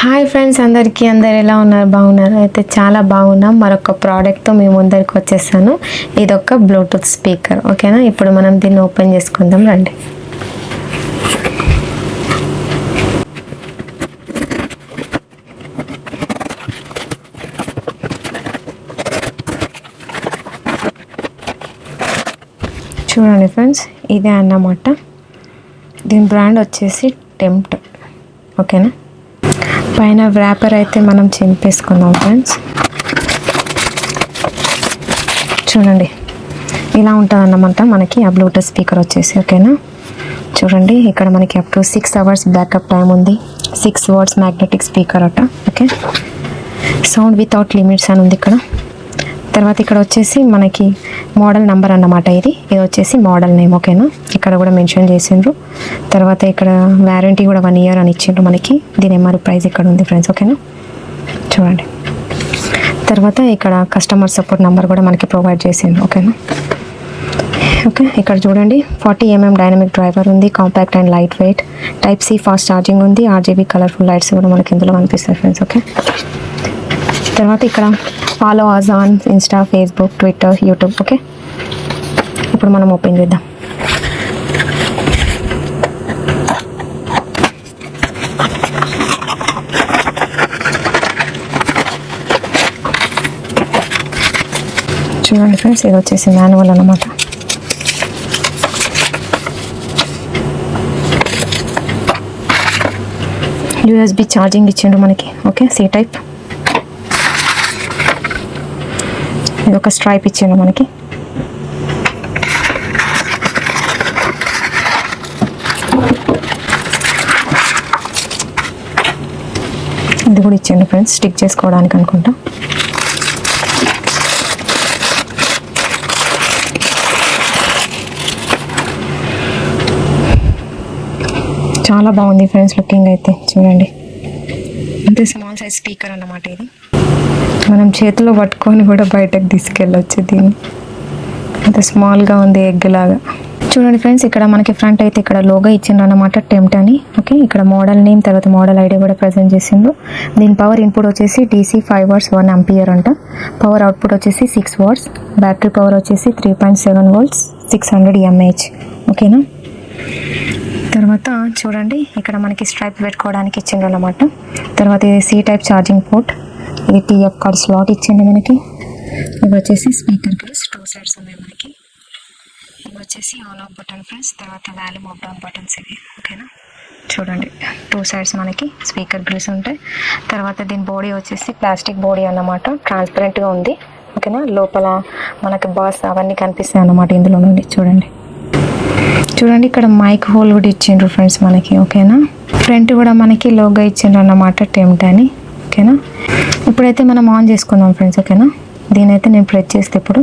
Hi friends, అందరు ఎలా ఉన్నారు? బాగున్నారు? అయితే చాలా బాగున్నాం. మరొక ప్రోడక్ట్తో మీ ముందరికి వచ్చేసాను. ఇదొక బ్లూటూత్ స్పీకర్. ఓకేనా, ఇప్పుడు మనం దీన్ని ఓపెన్ చేసుకుందాం రండి. చూడండి ఫ్రెండ్స్, ఇదే అన్నమాట. దీని బ్రాండ్ వచ్చేసి టెంప్ట్. ఓకేనా, పైన వ్రాపర్ అయితే మనం చింపేసుకుందాం ఫ్రెండ్స్. చూడండి, ఇలా ఉంటుంది అన్నమాట మనకి ఆ బ్లూటూత్ స్పీకర్ వచ్చేసి. ఓకేనా, చూడండి ఇక్కడ మనకి up to 6 hours backup time ఉంది. 6 watts మ్యాగ్నెటిక్ స్పీకర్ అట. ఓకే, సౌండ్ వితౌట్ లిమిట్స్ అని ఉంది ఇక్కడ. తర్వాత ఇక్కడ వచ్చేసి మనకి మోడల్ నెంబర్ అన్నమాట. ఇది వచ్చేసి మోడల్ నేమ్. ఓకేనా, ఇక్కడ కూడా మెన్షన్ చేసిండ్రు. తర్వాత ఇక్కడ వారంటీ కూడా 1 year అని ఇచ్చిండ్రు మనకి. దీని ఎంఆర్పి ప్రైస్ ఇక్కడ ఉంది ఫ్రెండ్స్. ఓకేనా, చూడండి. తర్వాత ఇక్కడ కస్టమర్ సపోర్ట్ నెంబర్ కూడా మనకి ప్రొవైడ్ చేసిండ్రు. ఓకేనా, ఓకే, ఇక్కడ చూడండి 40 mm డైనమిక్ డ్రైవర్ ఉంది. Compact and lightweight. Type C fast charging ఉంది. RGB కలర్ఫుల్ లైట్స్ కూడా మనకి ఇందులో కనిపిస్తాయి ఫ్రెండ్స్. ఓకే, తర్వాత ఇక్కడ follow us on Insta, Facebook, Twitter, YouTube. Okay, ఇప్పుడు మనం ఓపెన్ చేద్దాం. చూడండి ఫ్రెండ్స్, ఇది వచ్చేసి మాన్యువల్ అన్నమాట. USB ఛార్జింగ్ ఇచ్చిండు మనకి. Okay, C type. ఇది ఒక స్ట్రైప్ ఇచ్చిండు మనకి. ఇది కూడా ఇచ్చిండు ఫ్రెండ్స్, స్టిక్ చేసుకోవడానికి అనుకుంటా. చాలా బాగుంది ఫ్రెండ్స్ లుకింగ్ అయితే. చూడండి, అంటే స్మాల్ సైజ్ స్పీకర్ అన్నమాట ఇది. మనం చేతిలో పట్టుకొని కూడా బయటకు తీసుకెళ్ళొచ్చు దీన్ని. అంత స్మాల్గా ఉంది, ఎగ్ లాగా. చూడండి ఫ్రెండ్స్, ఇక్కడ మనకి ఫ్రంట్ అయితే ఇక్కడ లోగో ఇచ్చిండ్రు అన్నమాట, టెంప్ట్ అని. ఓకే, ఇక్కడ మోడల్ నేమ్, తర్వాత మోడల్ ఐడి కూడా ప్రజెంట్ చేసిండ్రు. దీని పవర్ ఇన్పుట్ వచ్చేసి DC 5 watts 1 ampere అంట. పవర్ అవుట్పుట్ వచ్చేసి 6 watts. బ్యాటరీ పవర్ వచ్చేసి 3.7 volts 600 mAh. ఓకేనా, తర్వాత చూడండి ఇక్కడ మనకి స్ట్రైప్ పెట్టుకోవడానికి ఇచ్చిండ్రు అన్నమాట. తర్వాత ఇది సి టైప్ ఛార్జింగ్ పోర్ట్. ఇది TF కార్డ్ స్లాట్ ఇచ్చిండు మనకి. ఇవి వచ్చేసి స్పీకర్ గ్రిల్స్ 2 sides ఉన్నాయి మనకి. ఇవి వచ్చేసి ఆన్ ఆఫ్ బటన్ ఫ్రెండ్స్. తర్వాత వాల్యూమ్ అప్ డౌన్ బటన్స్ ఇవి. ఓకేనా, చూడండి 2 sides మనకి స్పీకర్ గ్రిల్స్ ఉంటాయి. తర్వాత దీని బాడీ వచ్చేసి ప్లాస్టిక్ బాడీ అన్నమాట, ట్రాన్స్పరెంట్గా ఉంది. ఓకేనా, లోపల మనకి బాస్ అవన్నీ కనిపిస్తాయి అన్నమాట ఇందులో నుండి. చూడండి ఇక్కడ మైక్ హోల్ కూడా ఇచ్చిండ్రు ఫ్రెండ్స్ మనకి. ఓకేనా, ఫ్రంట్ కూడా మనకి లోగో ఇచ్చిండ్రు అన్నమాట, టెంప్ట్ అని. ఓకేనా, ఇప్పుడైతే మనం ఆన్ చేసుకుందాం ఫ్రెండ్స్. ఓకేనా, దీనైతే నేను ప్రెస్ చేస్తే ఇప్పుడు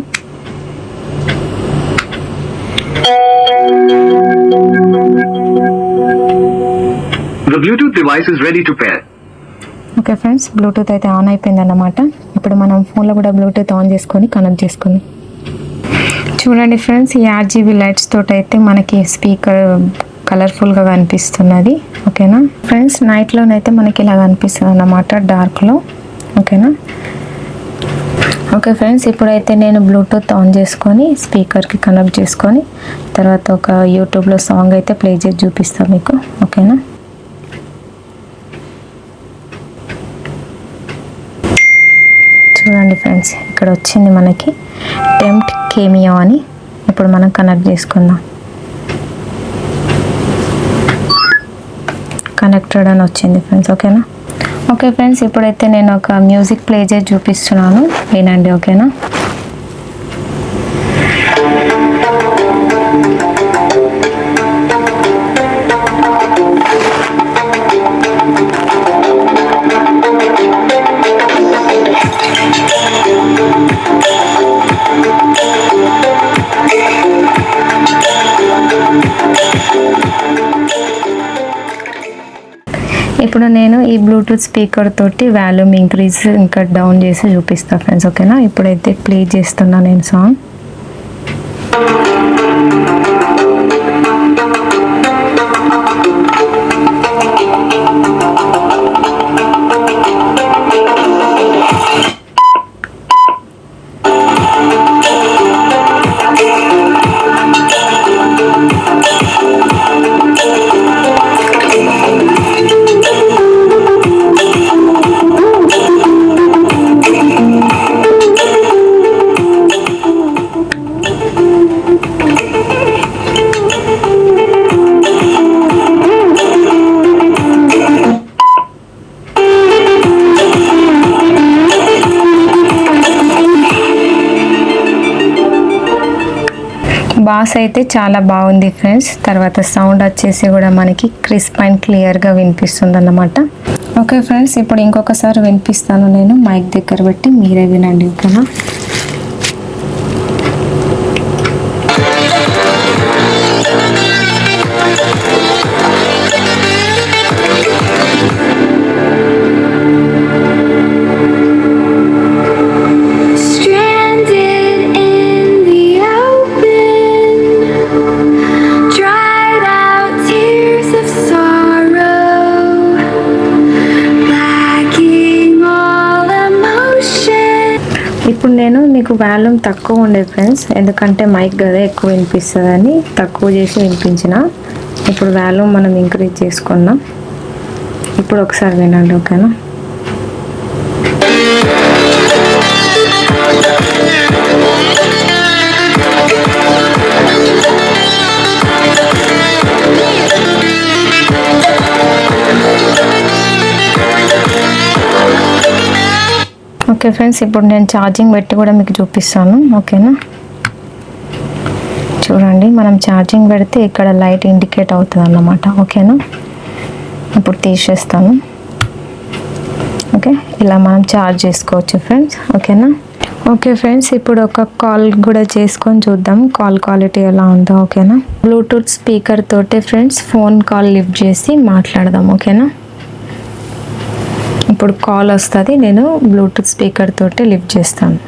The Bluetooth device is ready to pair. Okay friends, Bluetooth అయితే ఆన్ అయిపోయింది అన్నమాట. ఇప్పుడు మనం ఫోన్లో కూడా బ్లూటూత్ ఆన్ చేసుకొని కనెక్ట్ చేసుకుందాం. చూడండి ఫ్రెండ్స్, ఈ RGB లైట్స్ తోటి అయితే మనకి స్పీకర్ కలర్ఫుల్గా కనిపిస్తున్నది. ఓకేనా ఫ్రెండ్స్, నైట్లోనైతే మనకి ఇలా కనిపిస్తుంది అన్నమాట, డార్క్లో. ఓకేనా, ఓకే ఫ్రెండ్స్, ఇప్పుడైతే నేను బ్లూటూత్ ఆన్ చేసుకొని స్పీకర్కి కనెక్ట్ చేసుకొని తర్వాత ఒక యూట్యూబ్లో సాంగ్ అయితే ప్లే చేసి చూపిస్తాను మీకు. ఓకేనా, చూడండి ఫ్రెండ్స్, ఇక్కడ వచ్చింది మనకి టెంప్ట్ కేమియో అని. ఇప్పుడు మనం కనెక్ట్ చేసుకుందాం. కనెక్టెడ్ అని వచ్చింది ఫ్రెండ్స్. ఓకేనా, ఓకే ఫ్రెండ్స్, ఇప్పుడైతే నేను ఒక మ్యూజిక్ ప్లే చేసి చూపిస్తున్నాను, వినండి. ఓకేనా, ఇప్పుడు నేను ఈ బ్లూటూత్ స్పీకర్ తోటి వాల్యూమ్ ఇంక్రీజ్ ఇంకా డౌన్ చేసి చూపిస్తాను ఫ్రెండ్స్. ఓకేనా, ఇప్పుడైతే ప్లే చేస్తున్నా నేను సాంగ్. బాస్ అయితే చాలా బాగుంది ఫ్రెండ్స్. తర్వాత సౌండ్ వచ్చేసి కూడా మనకి క్రిస్ప్ అండ్ క్లియర్గా వినిపిస్తుంది అన్నమాట. ఓకే ఫ్రెండ్స్, ఇప్పుడు ఇంకొకసారి వినిపిస్తాను నేను మైక్ దగ్గర పెట్టి, మీరే వినండి ఓకేనా. ఇప్పుడు నేను మీకు వాల్యూమ్ తక్కువ ఉండే ఫ్రెండ్స్, ఎందుకంటే మైక్ కదా ఎక్కువ వినిపిస్తుందని తక్కువ చేసి వినిపించిన. ఇప్పుడు వాల్యూమ్ మనం ఇంక్రీజ్ చేసుకున్నాం. ఇప్పుడు ఒకసారి వినండి ఓకేనా. ఓకే ఫ్రెండ్స్, ఇప్పుడు నేను ఛార్జింగ్ పెట్టి కూడా మీకు చూపిస్తాను ఓకేనా. చూడండి, మనం ఛార్జింగ్ పెడితే ఇక్కడ లైట్ ఇండికేట్ అవుతుంది అన్నమాట ఓకేనా. ఇప్పుడు తీసేస్తాను. ఓకే, ఇలా మనం ఛార్జ్ చేసుకోవచ్చు ఫ్రెండ్స్ ఓకేనా. ఓకే ఫ్రెండ్స్, ఇప్పుడు ఒక కాల్ కూడా చేసుకొని చూద్దాం కాల్ క్వాలిటీ ఎలా ఉందో ఓకేనా. బ్లూటూత్ స్పీకర్ తోటే ఫ్రెండ్స్ ఫోన్ కాల్ లిఫ్ట్ చేసి మాట్లాడదాం ఓకేనా. ఇప్పుడు కాల్ వస్తుంది, నేను బ్లూటూత్ స్పీకర్ తోటి లిఫ్ట్ చేస్తాను.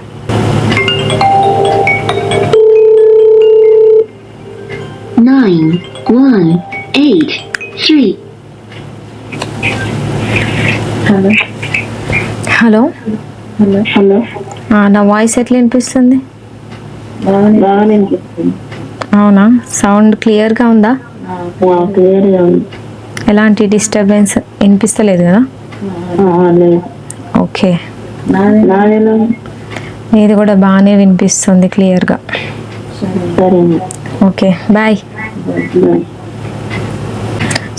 హలో హలో హలో, నా వాయిస్ ఎట్లా వినిపిస్తుంది? అవునా, సౌండ్ క్లియర్గా ఉందా? ఎలాంటి డిస్టర్బెన్స్ వినిపిస్తలేదు కదా? ఓకే, ఇది కూడా బాగానే వినిపిస్తుంది క్లియర్గా. Okay bye.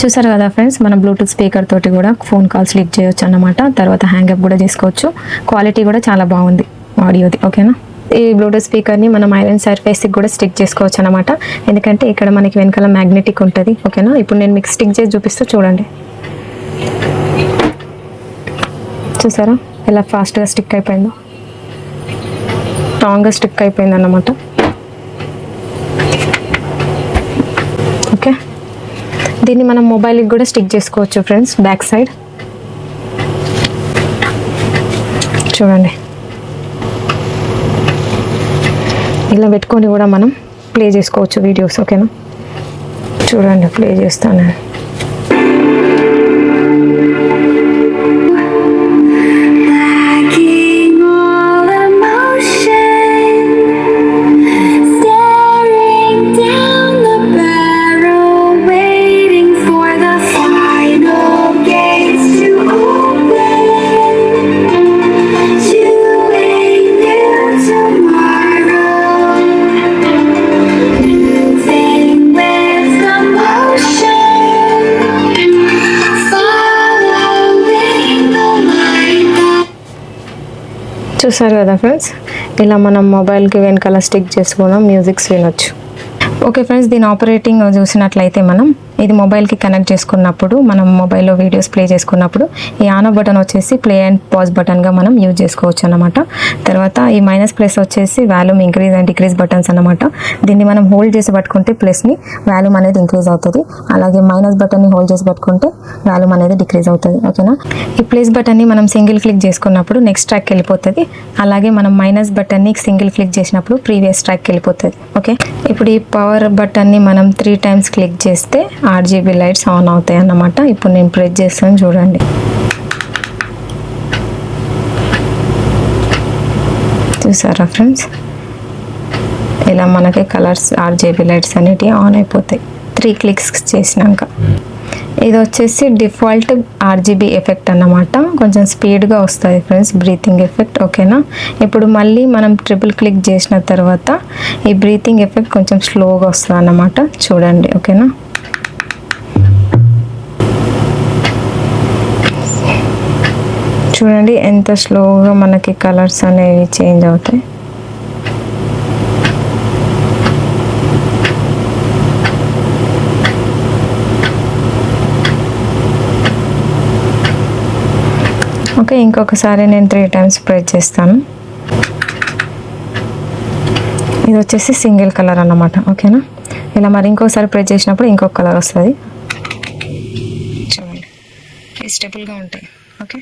చూసారు కదా ఫ్రెండ్స్, మన బ్లూటూత్ స్పీకర్ తోటి కూడా ఫోన్ కాల్స్ లిఫ్ట్ చేయొచ్చు అన్నమాట. తర్వాత హ్యాంగప్ కూడా చేసుకోవచ్చు. క్వాలిటీ కూడా చాలా బాగుంది ఆడియోది ఓకేనా. ఈ బ్లూటూత్ స్పీకర్ని మనం ఐరన్ సర్ఫేస్కి కూడా స్టిక్ చేసుకోవచ్చు అన్నమాట. ఎందుకంటే ఇక్కడ మనకి వెనకాల మ్యాగ్నెటిక్ ఉంటుంది ఓకేనా. ఇప్పుడు నేను మీకు స్టిక్ చేసి చూపిస్తూ చూడండి. చూసారా ఎలా ఫాస్ట్గా స్టిక్ అయిపోయిందో, స్ట్రాంగ్గా స్టిక్ అయిపోయింది అన్నమాట. ఓకే, దీన్ని మనం మొబైల్కి కూడా స్టిక్ చేసుకోవచ్చు ఫ్రెండ్స్. బ్యాక్ సైడ్ చూడండి, ఇలా పెట్టుకొని కూడా మనం ప్లే చేసుకోవచ్చు వీడియోస్ ఓకేనా. చూడండి, ప్లే చేస్తాను. చూసారు కదా ఫ్రెండ్స్, ఇలా మనం మొబైల్కి వెనకాల స్టిక్ చేసుకున్నాం, మ్యూజిక్స్ వినొచ్చు. ఓకే ఫ్రెండ్స్, దీని ఆపరేటింగ్ చూసినట్లయితే మనం ఇది మొబైల్కి కనెక్ట్ చేసుకున్నప్పుడు, మనం మొబైల్లో వీడియోస్ ప్లే చేసుకున్నప్పుడు ఈ ఆన్ ఆఫ్ బటన్ వచ్చేసి ప్లే అండ్ పాజ్ బటన్గా మనం యూజ్ చేసుకోవచ్చు అన్నమాట. తర్వాత ఈ మైనస్ ప్లస్ వచ్చేసి volume increase and decrease buttons అన్నమాట. దీన్ని మనం హోల్డ్ చేసి పట్టుకుంటే ప్లస్ని వాల్యూమ్ అనేది ఇంక్రీజ్ అవుతుంది, అలాగే మైనస్ బటన్ని హోల్డ్ చేసి పట్టుకుంటే వాల్యూమ్ అనేది డిక్రీజ్ అవుతుంది ఓకేనా. ఈ ప్లస్ బటన్ని మనం సింగిల్ క్లిక్ చేసుకున్నప్పుడు నెక్స్ట్ ట్రాక్కి వెళ్ళిపోతుంది, అలాగే మనం మైనస్ బటన్ని సింగిల్ క్లిక్ చేసినప్పుడు ప్రీవియస్ ట్రాక్కి వెళ్ళిపోతుంది ఓకే. ఇప్పుడు ఈ పవర్ బటన్ని మనం 3 times క్లిక్ చేస్తే RGB లైట్స్ ఆన్ అవుతాయి అన్నమాట. ఇప్పుడు నేను ప్రెస్ చేస్తాను చూడండి. చూసారా ఫ్రెండ్స్, ఇలా మనకి కలర్స్ RGB లైట్స్ అనేటివి ఆన్ అయిపోతాయి 3 clicks చేసినాక. ఇది వచ్చేసి డిఫాల్ట్ RGB ఎఫెక్ట్ అన్నమాట, కొంచెం స్పీడ్గా వస్తుంది ఫ్రెండ్స్, బ్రీతింగ్ ఎఫెక్ట్ ఓకేనా. ఇప్పుడు మళ్ళీ మనం ట్రిపుల్ క్లిక్ చేసిన తర్వాత ఈ బ్రీతింగ్ ఎఫెక్ట్ కొంచెం స్లోగా వస్తుంది అన్నమాట. చూడండి ఓకేనా. చూడండి ఎంత స్లోగా మనకి కలర్స్ అనేవి చేంజ్ అవుతాయి. ఓకే, ఇంకొకసారి నేను 3 times ప్రెస్ చేస్తాను. ఇది వచ్చేసి సింగిల్ కలర్ అన్నమాట. ఓకేనా, ఇలా మరి ఇంకోసారి ప్రెస్ చేసినప్పుడు ఇంకొక కలర్ వస్తుంది. చూడండి, ఇది స్టెబుల్గా ఉంటాయి. ఓకే,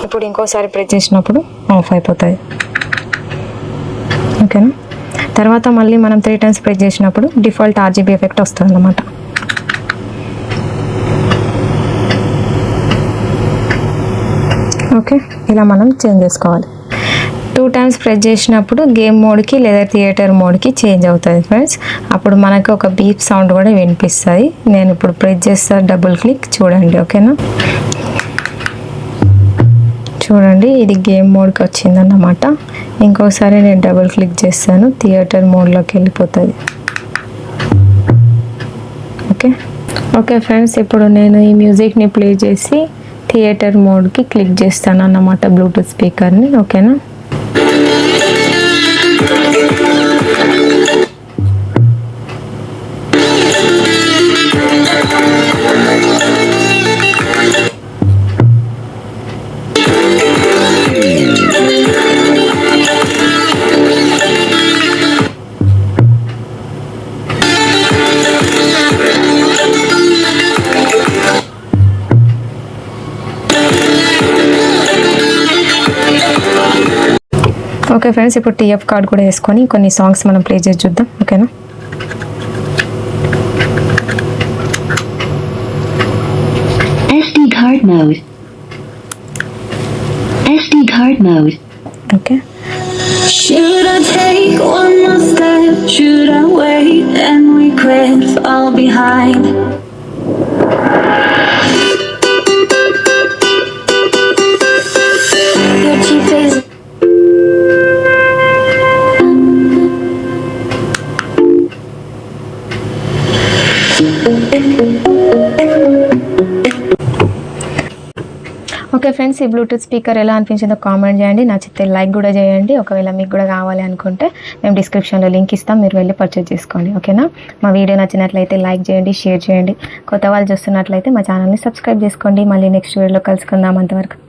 ఇప్పుడు ఇంకోసారి ప్రెస్ చేసినప్పుడు ఆఫ్ అయిపోతుంది. ఓకేనా, తర్వాత మళ్ళీ మనం 3 times ప్రెస్ చేసినప్పుడు డిఫాల్ట్ RGB ఎఫెక్ట్ వస్తుంది అన్నమాట. ఓకే, ఇలా మనం చేంజ్ చేసుకోవాలి. 2 times ప్రెస్ చేసినప్పుడు గేమ్ మోడ్కి లేదా థియేటర్ మోడ్కి చేంజ్ అవుతుంది ఫ్రెండ్స్. అప్పుడు మనకు ఒక బీప్ సౌండ్ కూడా వినిపిస్తుంది. నేను ఇప్పుడు ప్రెస్ చేస్తా, డబుల్ క్లిక్, చూడండి. ఓకేనా, చూడండి ఇది గేమ్ మోడ్కి వచ్చిందన్నమాట. ఇంకోసారి నేను డబుల్ క్లిక్ చేస్తాను, థియేటర్ మోడ్లోకి వెళ్ళిపోతుంది. ఓకే ఓకే ఫ్రెండ్స్, ఇప్పుడు నేను ఈ మ్యూజిక్ని ప్లే చేసి థియేటర్ మోడ్కి క్లిక్ చేస్తాను అన్నమాట, బ్లూటూత్ స్పీకర్ని. ఓకేనా, ఓకే ఫ్రెండ్స్, ఇప్పుడు TF కార్డ్ కూడా వేసుకొని కొన్ని సాంగ్స్ మనం ప్లే చేసి చూద్దాం. ఓకేనా, SD card mode. SD card mode. Okay. Should I take one more step? Should I wait and we quit, fall behind? Your cheap is okay friends, ఈ Bluetooth speaker ఎలా అనిపించిందో కామెంట్ చేయండి. నచ్చితే like కూడా చేయండి. ఒకవేళ మీకు కూడా కావాలి అనుకుంటే మేము డిస్క్రిప్షన్లో లింక్ ఇస్తాం, మీరు వెళ్ళి పర్చేజ్ చేసుకోండి. ఓకేనా, మా వీడియో నచ్చినట్లయితే లైక్ చేయండి, షేర్ చేయండి. కొత్త వాళ్ళు చూస్తున్నట్లయితే మా ఛానల్ని సబ్స్క్రైబ్ చేసుకోండి. మళ్ళీ నెక్స్ట్ వీడియోలో కలుసుకుందాం. అంతవరకు